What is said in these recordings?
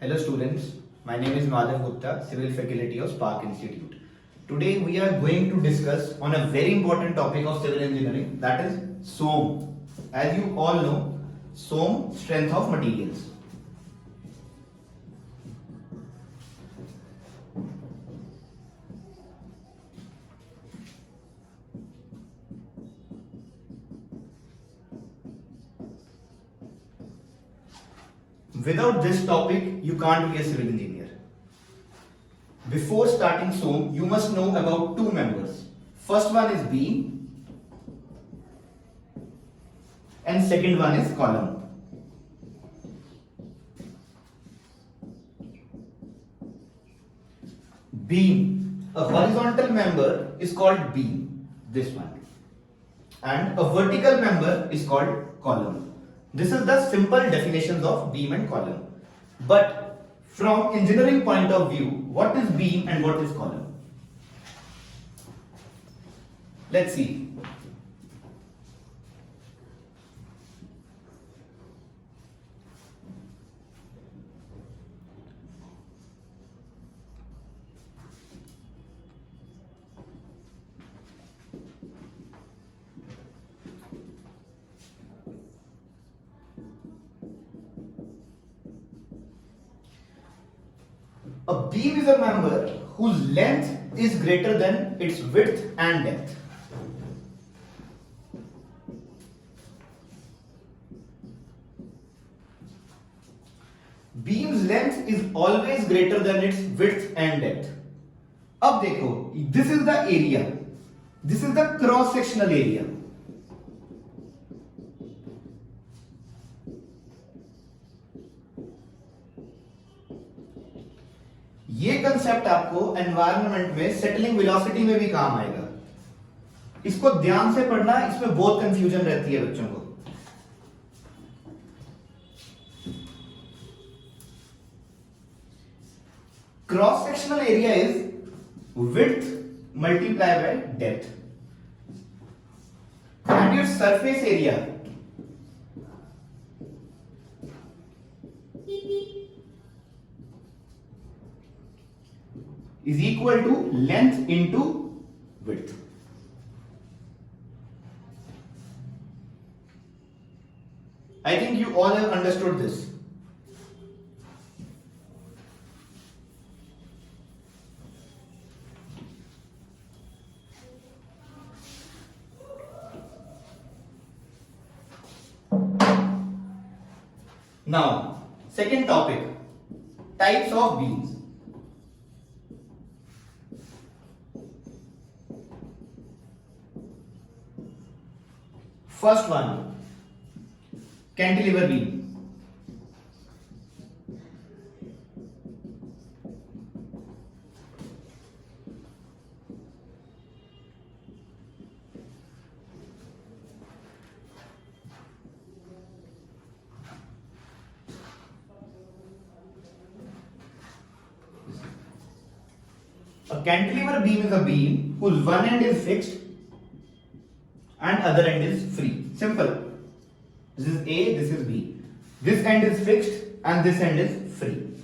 Hello students, my name is Madhav Gupta, Civil Faculty of Spark Institute. Today we are going to discuss on a very important topic of civil engineering, that is SOM. As you all know, SOM, strength of materials. Without this topic, you can't be a civil engineer. Before starting SOM, you must know about two members. First one is beam and second one is column. Beam, a horizontal member is called beam, this one, and a vertical member is called column. This is the simple definitions of beam and column. But from engineering point of view, what is beam and what is column? Let's see. A beam is a member whose length is greater than its width and depth. Beam's length is always greater than its width and depth. अब देखो, this is the area. This is the cross-sectional area. ये concept आपको environment में settling velocity में भी काम आएगा. इसको ध्यान से पढ़ना, इसमें बहुत कंफ्यूजन रहती है बच्चों को. Cross sectional area is width multiply by depth and your surface area is equal to length into width. I think you all have understood this. Now, second topic, types of beams. First one, cantilever beam. A cantilever beam is a beam whose one end is fixed and other end is free. Simple. This is A, this is B. This end is fixed and this end is free.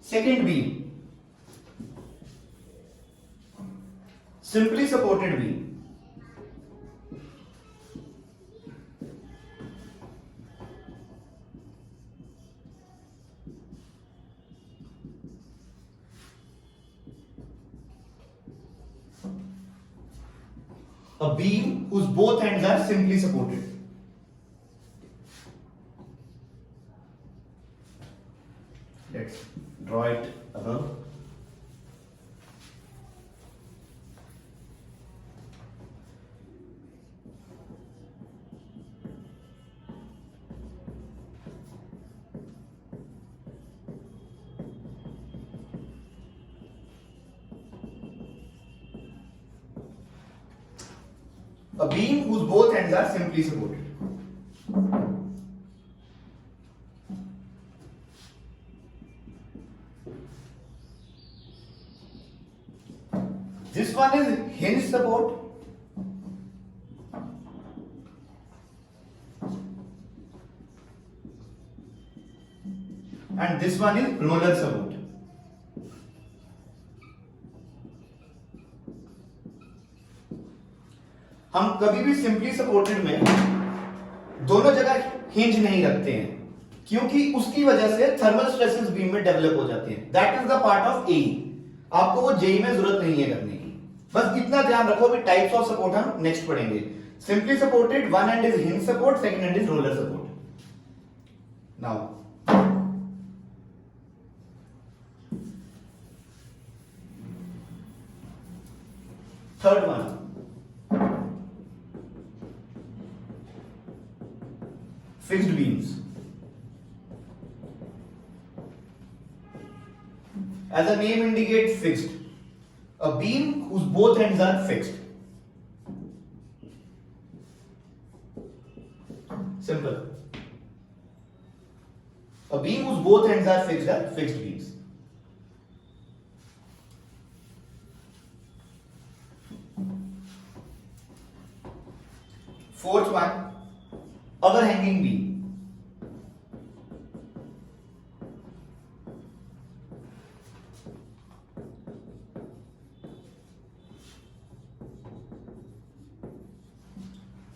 Second beam. Simply supported beam. A beam whose both ends are simply supported. Let's draw it above. A beam whose both ends are simply supported. This one is hinge support and this one is roller support. हम कभी भी simply supported में दोनों जगह hinge नहीं रखते हैं, क्योंकि उसकी वजह से थर्मल स्ट्रेसेस बीम में डेवलप हो जाते हैं. That is the part of AE. आपको वो जेई में जरूरत नहीं है करने की. बस इतना ध्यान रखो. अभी टाइप्स ऑफ सपोर्ट हम नेक्स्ट पढ़ेंगे. Simply supported, one and is hinge support, second and is roller support. Now third one, fixed beams. As the name indicates, fixed. A beam whose both ends are fixed. Simple. A beam whose both ends are fixed beams. Fourth one, overhanging beam.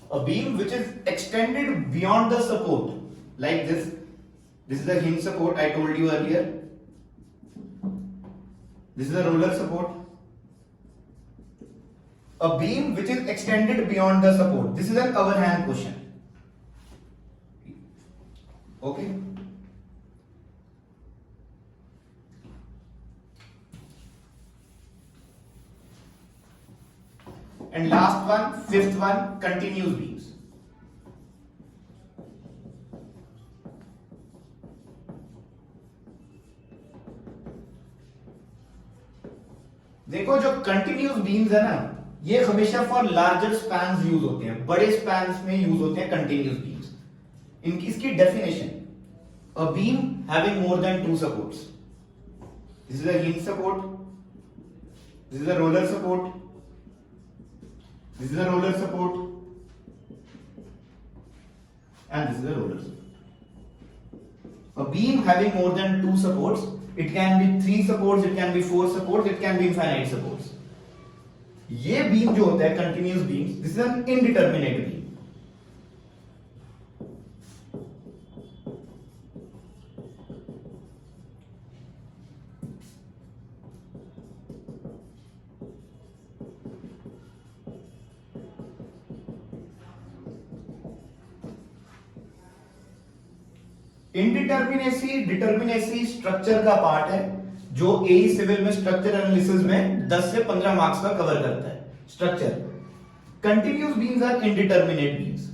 A beam which is extended beyond the support, like this. This is the hinge support I told you earlier. This is the roller support. A beam which is extended beyond the support. This is an overhang cushion. Okay. And last one, fifth one, continuous beams. देखो जो continuous beams है ना, ये हमेशा for larger spans use होते हैं. बड़े spans में यूज होते हैं कंटिन्यूस बीम्स. इनकी इसकी definition, a beam having more than two supports. This is a hinge support, this is a roller support, this is a roller support, and this is a roller support. A beam having more than two supports, it can be three supports, it can be four supports, it can be infinite supports. ये beam जो होता है continuous beams, this is an indeterminate beam. Indeterminacy determinacy structure का part है जो AE civil में structure analysis में 10 से 15 मार्क्स का कवर करता है. Structure. Continuous beams are indeterminate beams.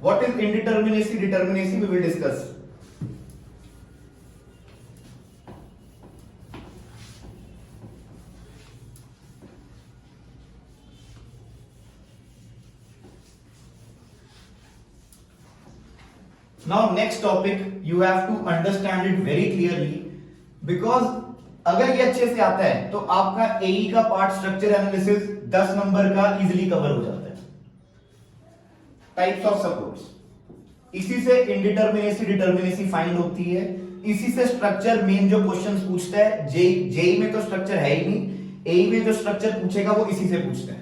What is indeterminacy determinacy we will discuss. Now next topic you have to understand it very clearly, because अगर ये अच्छे से आता है तो आपका एई का पार्ट स्ट्रक्चर एनालिसिस 10 नंबर का इजीली कवर हो जाता है. Types of supports. इसी से इनडिटर्मिनेसी डिटर्मिनेसी फाइंड होती है. इसी से स्ट्रक्चर मेन जो क्वेश्चंस पूछता है, जेई में तो स्ट्रक्चर है ही नहीं, एई में जो स्ट्रक्चर पूछेगा वो इसी से पूछता है.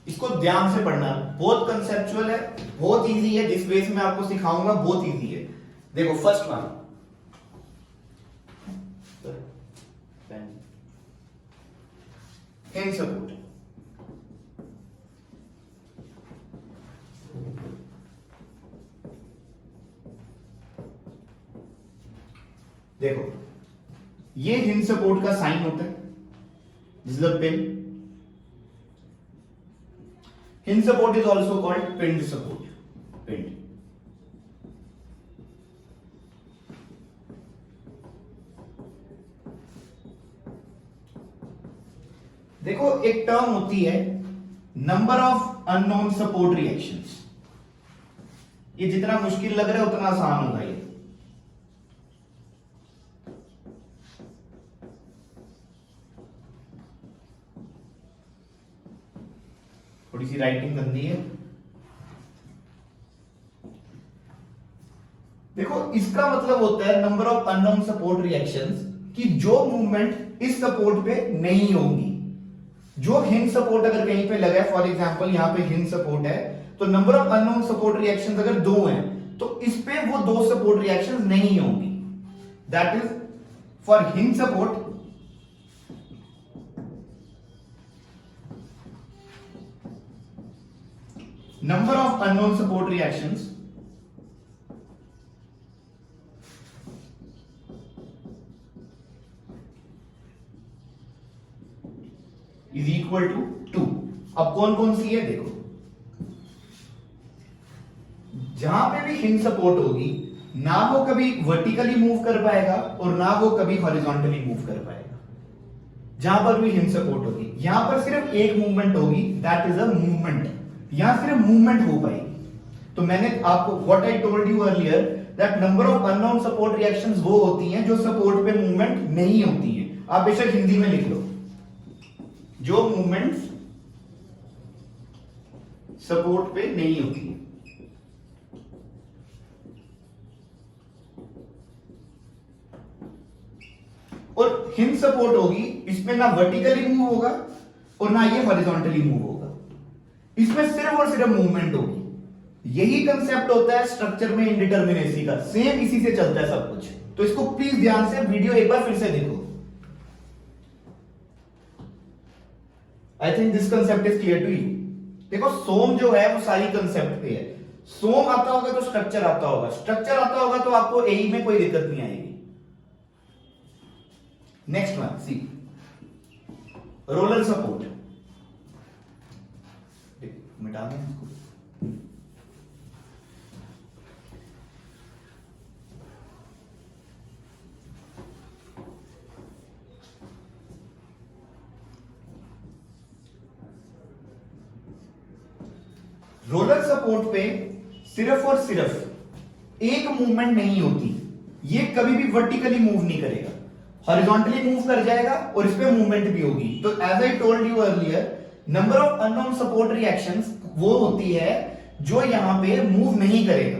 इसको ध्यान से पढ़ना. बहुत कंसेप्चुअल है, बहुत इजी है. जिस वे से मैं आपको सिखाऊंगा बहुत इजी है. देखो फर्स्ट वन, हिंज सपोर्ट. देखो ये हिंज सपोर्ट का साइन होता है. This is the pin. Hinge support is also called pinned support. Pinned. देखो एक टर्म होती है number of unknown support reactions. ये जितना मुश्किल लग रहा है उतना आसान होगा ये। थोड़ी सी राइटिंग गंदी है। देखो इसका मतलब होता है number of unknown support reactions कि जो मूवमेंट इस सपोर्ट पे नहीं होंगी। जो हिंज सपोर्ट अगर कहीं पे लगा है, फॉर एग्जांपल यहां पे हिंज सपोर्ट है, तो number of unknown support reactions अगर 2 हैं तो इस पे वो 2 सपोर्ट रिएक्शंस नहीं होंगी। That is for hinge support number of unknown support reactions is equal to 2। अब कौन कौन सी है देखो, जहां पे भी हिंज सपोर्ट होगी ना वो कभी वर्टिकली मूव कर पाएगा और ना वो कभी हॉरिजॉन्टली मूव कर पाएगा। जहां पर भी हिंज सपोर्ट होगी यहां पर सिर्फ एक मूवमेंट होगी, दैट इज अ मूवमेंट। यहां सिर्फ मूवमेंट हो पाएगी। तो मैंने आपको what I told you earlier that number of unknown support reactions वो होती हैं जो सपोर्ट पे मूवमेंट नहीं होती हैं। आप बेशक हिंदी में लिख लो, जो मूवमेंट्स सपोर्ट पे नहीं होती है। और हिंज सपोर्ट होगी, इसमें ना वर्टिकली मूव होगा और ना ये हॉरिजॉन्टली मूव होगा, इसमें सिर्फ और सिर्फ मूवमेंट होगी। यही कंसेप्ट होता है स्ट्रक्चर में इंडिटरमिनेसी का, सेम इसी से चलता है सब कुछ। तो इसको प्लीज ध्यान से वीडियो एक बार फिर से देखो। I think this concept is clear to you. देखो सोम जो है वो सारी कंसेप्ट पे है। सोम आता होगा तो स्ट्रक्चर आता होगा, स्ट्रक्चर आता होगा तो आपको एई में कोई दिक्कत नहीं आएगी। नेक्स्ट वन सी, रोलर सपोर्ट। मिटा दें इसको। रोलर सपोर्ट पे सिर्फ और सिर्फ एक मूवमेंट नहीं होती, ये कभी भी वर्टिकली मूव नहीं करेगा, हॉरिजॉन्टली मूव कर जाएगा और इस पे मूवमेंट भी होगी। तो as I told you earlier, number of unknown support reactions वो होती है जो यहां पे मूव नहीं करेगा।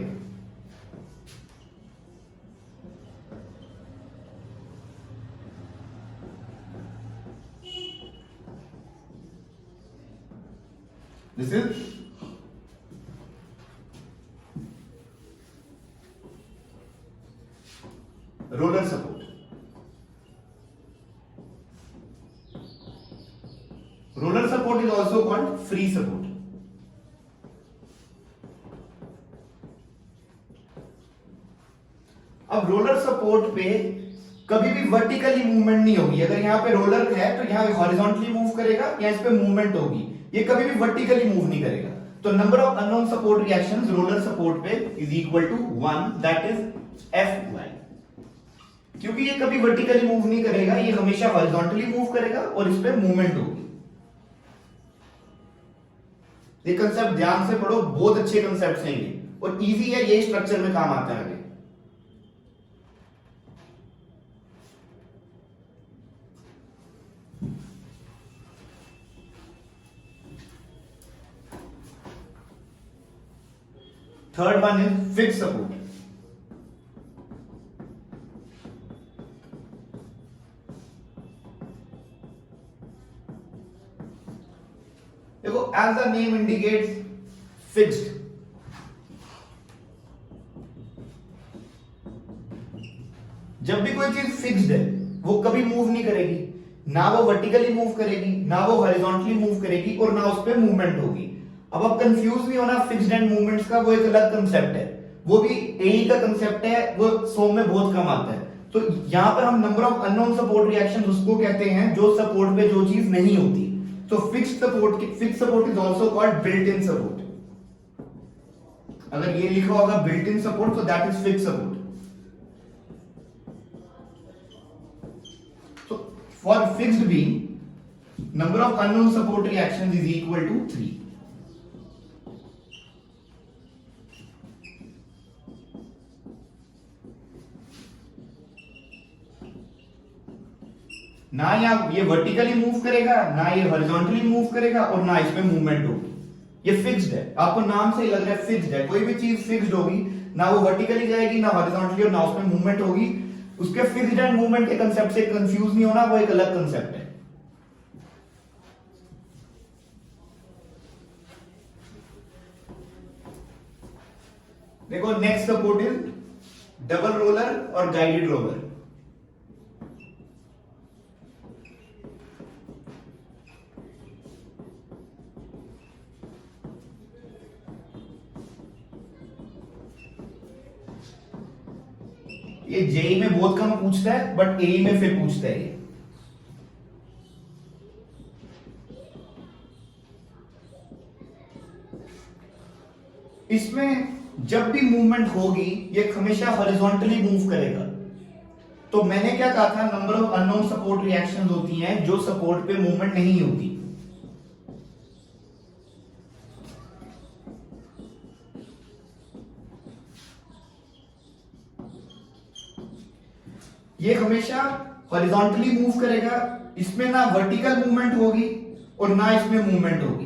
This is roller support. Roller support is also called free support. अब रोलर सपोर्ट पे कभी भी वर्टिकली मूवमेंट नहीं होगी। अगर यहां पे रोलर है तो यहां हॉरिजॉन्टली मूव करेगा या इस पे मूवमेंट होगी, ये कभी भी वर्टिकली मूव नहीं करेगा। तो number of unknown support reactions roller support पे is equal to 1, that is Fy। क्योंकि ये कभी वर्टिकली मूव नहीं करेगा, ये हमेशा हॉरिजॉन्टली मूव करेगा और इस पे मूवमेंट होगी। ये कंसेप्ट ध्यान से पढ़ो, बहुत अच्छे कंसेप्ट्स हैं ये और इजी है, ये स्ट्रक्चर में काम आता है। Third one is fixed support. देखो as the name indicates fixed. जब भी कोई चीज फिक्स्ड है वो कभी मूव नहीं करेगी, ना वो वर्टिकली मूव करेगी, ना वो हॉरिजॉन्टली मूव करेगी और ना उस पर मूवमेंट होगी। अब आप कंफ्यूज नहीं होना, फिक्स्ड एंड मूवमेंट्स का वो एक अलग कंसेप्ट है, वो भी एई का कंसेप्ट है, वो सोम में बहुत कम आता है। तो यहां पर हम number of unknown support reaction उसको कहते हैं जो सपोर्ट पे जो चीज नहीं होती। तो fixed support is also called built in support. अगर ये लिखा होगा बिल्ट इन सपोर्ट तो दैट इज फिक्स्ड सपोर्ट। तो for fixed beam number of unknown support reactions is equal to 3. ना ये वर्टिकली मूव करेगा, ना ये हॉरिजॉन्टली मूव करेगा, और ना इसमें मूवमेंट होगी। ये फिक्स्ड है, आपको नाम से ही लग रहा है फिक्स्ड है। कोई भी चीज फिक्स्ड होगी, ना वो वर्टिकली जाएगी, ना हॉरिजॉन्टली, और ना उसमें मूवमेंट होगी। उसके फिक्स्ड एंड मूवमेंट के कंसेप्ट से कंफ्यूज नहीं होना, वो एक अलग कंसेप्ट है। देखो next support is double roller और गाइडेड रोलर। ये जेई में बहुत कम पूछता है, बट एई में फिर पूछता है। इसमें जब भी मूवमेंट होगी ये हमेशा हॉरिजॉन्टली मूव करेगा। तो मैंने क्या कहा था, number of unknown support reactions होती हैं जो सपोर्ट पे मूवमेंट नहीं होती। ये हमेशा हॉरिजॉन्टली मूव करेगा, इसमें ना वर्टिकल मूवमेंट होगी और ना इसमें मूवमेंट होगी।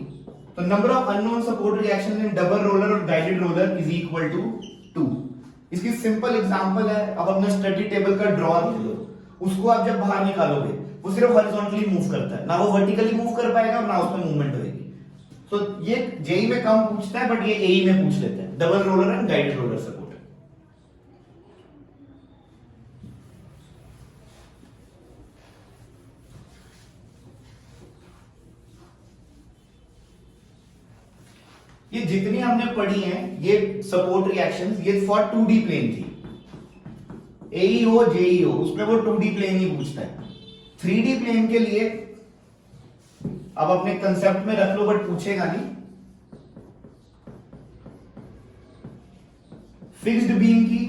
तो number of unknown support reactions in double roller और guided roller is equal to 2। इसकी सिंपल एग्जांपल है, अब अपना स्टडी टेबल का ड्रॉ लिख लो, उसको आप जब बाहर निकालोगे वो सिर्फ हॉरिजॉन्टली मूव करता है, ना वो वर्टिकली मूव कर पाएगा और ना उसमें मूवमेंट होगी। तो ये जेई में कम पूछता है, बट ये एई में पूछ लेता है, double roller and guided roller support. ये जितनी हमने पढ़ी हैं ये सपोर्ट रिएक्शंस, ये फॉर 2D प्लेन थी। एई हो जेई हो उसमें वो 2D प्लेन ही पूछता है। 3D प्लेन के लिए अब अपने कंसेप्ट में रख लो, बट पूछेगा नहीं। फिक्स्ड बीम की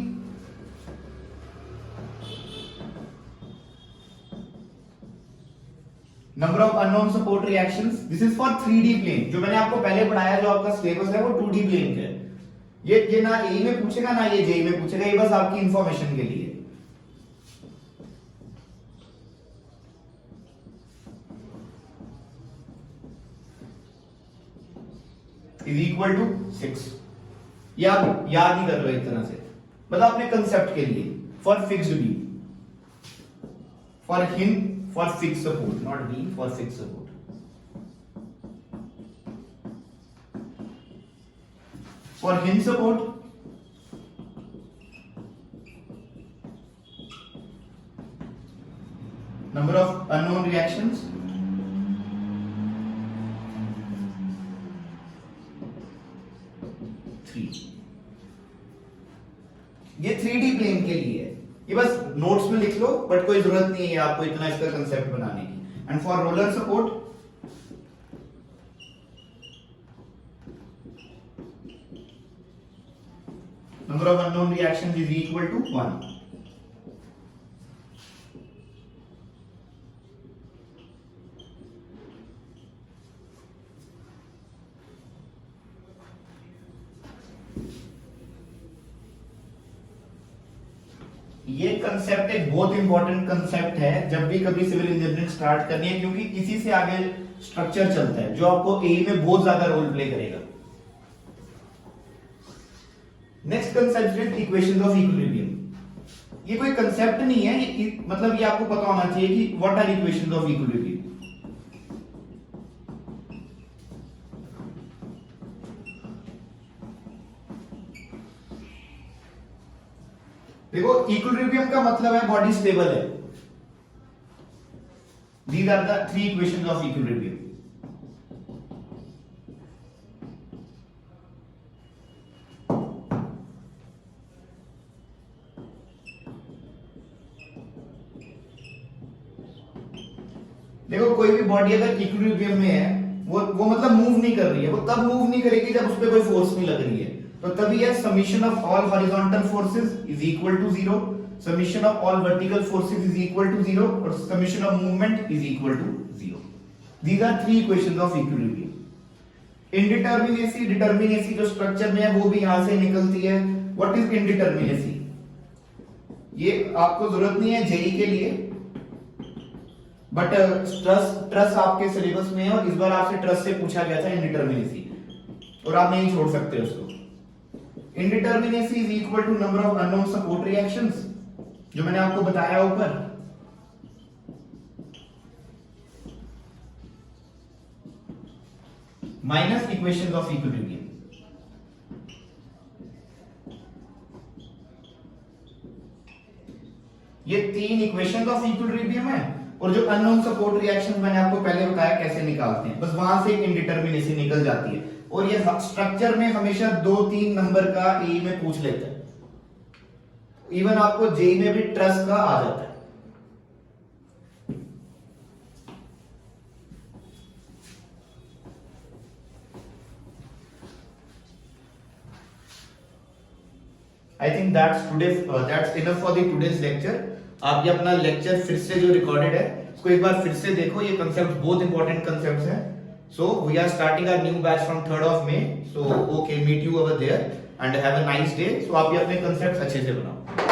number of unknown support reactions, this is for 3D plane. जो मैंने आपको पहले पढ़ाया, जो आपका सिलेबस है वो 2D प्लेन का है। ये ना ए में पूछेगा ना ये जेई में पूछेगा, ये बस आपकी इंफॉर्मेशन के लिए। Is equal to 6। ये आप याद ही कर लो एक तरह से, मतलब अपने कंसेप्ट के लिए। For fixed beam, for hinge, for fixed support, not B, for fixed support. For hinge support, number of unknown reactions, three. ये 3D प्लेन के लिए है, ये बस नोट्स में लिख लो, बट कोई जरूरत नहीं है आपको इतना इसका कंसेप्ट बनाने की। And for roller support, number of unknown reactions is equal to 1। ये कंसेप्ट एक बहुत इंपॉर्टेंट कंसेप्ट है जब भी कभी सिविल इंजीनियरिंग स्टार्ट करनी है, क्योंकि इसी से आगे स्ट्रक्चर चलता है जो आपको एई में बहुत ज्यादा रोल प्ले करेगा। Next concept is equations of equilibrium. ये कोई कंसेप्ट नहीं है, मतलब ये आपको पता होना चाहिए कि what are equations of equilibrium. देखो इक्विलिब्रियम का मतलब है बॉडी स्टेबल है। These are the three equations of equilibrium. देखो कोई भी बॉडी अगर इक्विलिब्रियम में है, वो मतलब मूव नहीं कर रही है। वो तब मूव नहीं करेगी जब उस पर कोई फोर्स नहीं लग रही है। तो तभी है summation of all horizontal forces is equal to 0, summation of all vertical forces is equal to 0 और summation of movement is equal to 0। These are three equations of equilibrium. Indeterminacy, determinacy जो structure में है वो भी यहां से निकलती है. What is indeterminacy? ये आपको जरूरत नहीं है जेई के लिए, बट ट्रस आपके सिलेबस में है और इस बार आपसे ट्रस से पूछा गया था इनडिटरमिनेसी, और आप नहीं छोड़ सकते उसको. Indeterminacy is equal to number of unknown support reactions, जो मैंने आपको बताया ऊपर. Minus equations of equilibrium. ये तीन इक्वेशंस ऑफ इक्विलिब्रियम है, और जो अननोन सपोर्ट रिएक्शंस मैंने आपको पहले बताया कैसे निकालते हैं, बस वहां से इनडिटरमिनेसी निकल जाती है. और ये स्ट्रक्चर में हमेशा 2-3 नंबर का ए में पूछ लेते हैं. इवन आपको जेई में भी ट्रस का आ जाता है. I think that's enough for the today's lecture. आप ये अपना लेक्चर फिर से जो रिकॉर्डेड है उसको एक बार फिर से देखो. ये कंसेप्ट बहुत इंपॉर्टेंट कंसेप्ट्स हैं. So we are starting our new batch from 3rd of May. So okay, meet you over there and have a nice day. सो आप ये अपने कंसेप्ट्स अच्छे से बनाओ.